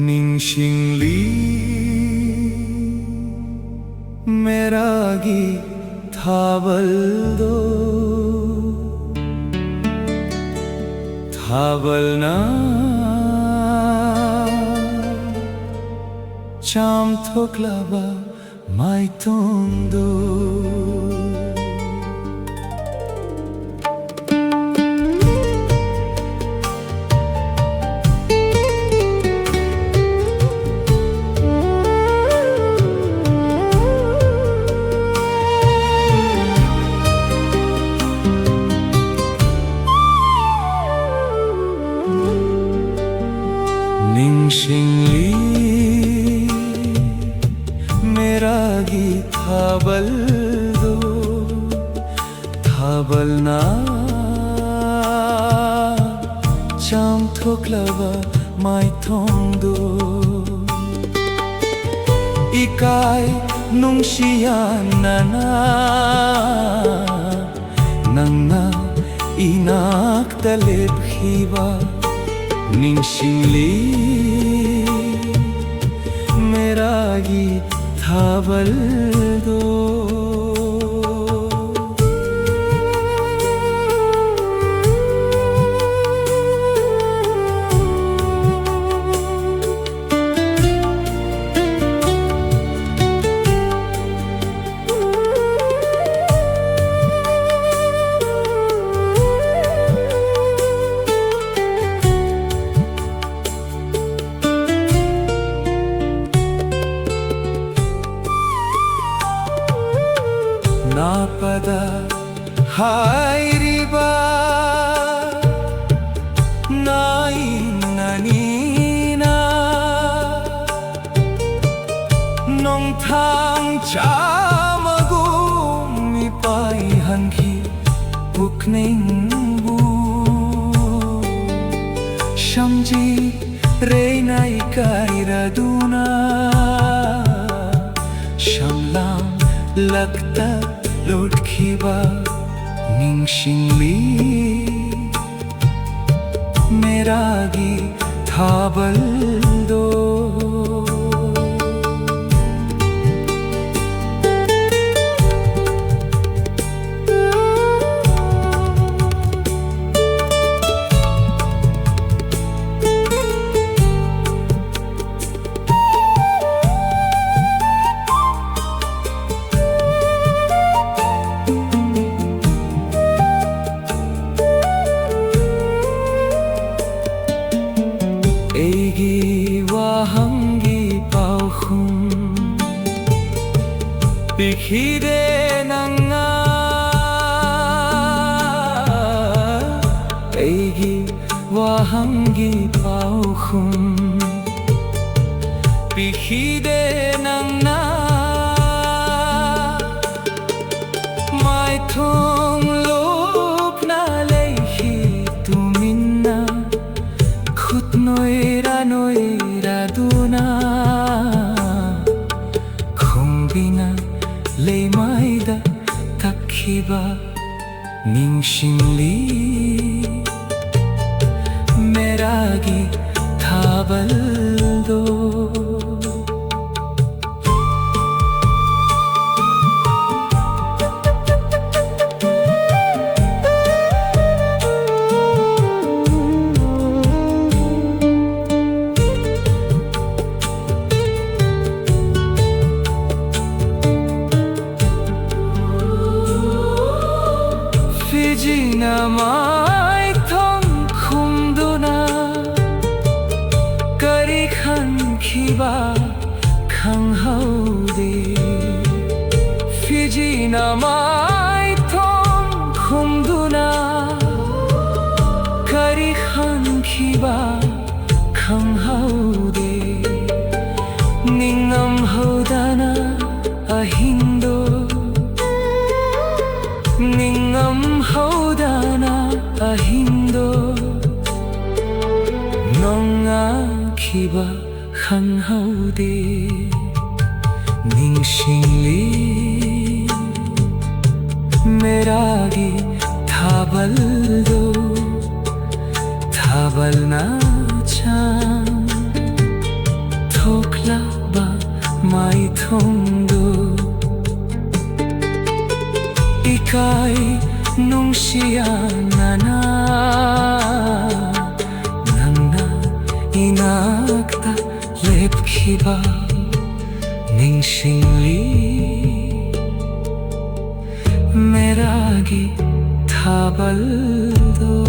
Ningxingli meragi thabaldo thabalna cham thoklaba mai tondo Ningxingli meragi thabaldo thabalna cham thoklaba mai thongdo ikai nungsiyanana nangna inakta lephiba Ningxingli meragi thabaldo Napada hairiba nainganina nong thang chamagum mipai hangi pukningbu shamji reinai kairaduna shamlam lagta lutkiba Ningxingli meragi thabaldo Eigi wahangi paukhum pikhide nanga Eigi wahangi paukhum pikhide nanga mai thong lop na leihi tuminna khut noira duna khongbina leimaida takhiba Ningxingli meragi thabaldo Fijina mai thong khumduna kari khan khiba khanghaude Fijina mai thong khumduna kari khan khiba khanghaude Ningam hodana ahindo Ningam hodana ahindo Nonga khiba khanghaude ningsingli meragi thabaldo thabalna chan thokla ba mai thongdo ikai nungsiana na nangna inakta lepkhiba ningsingli meragi thabaldo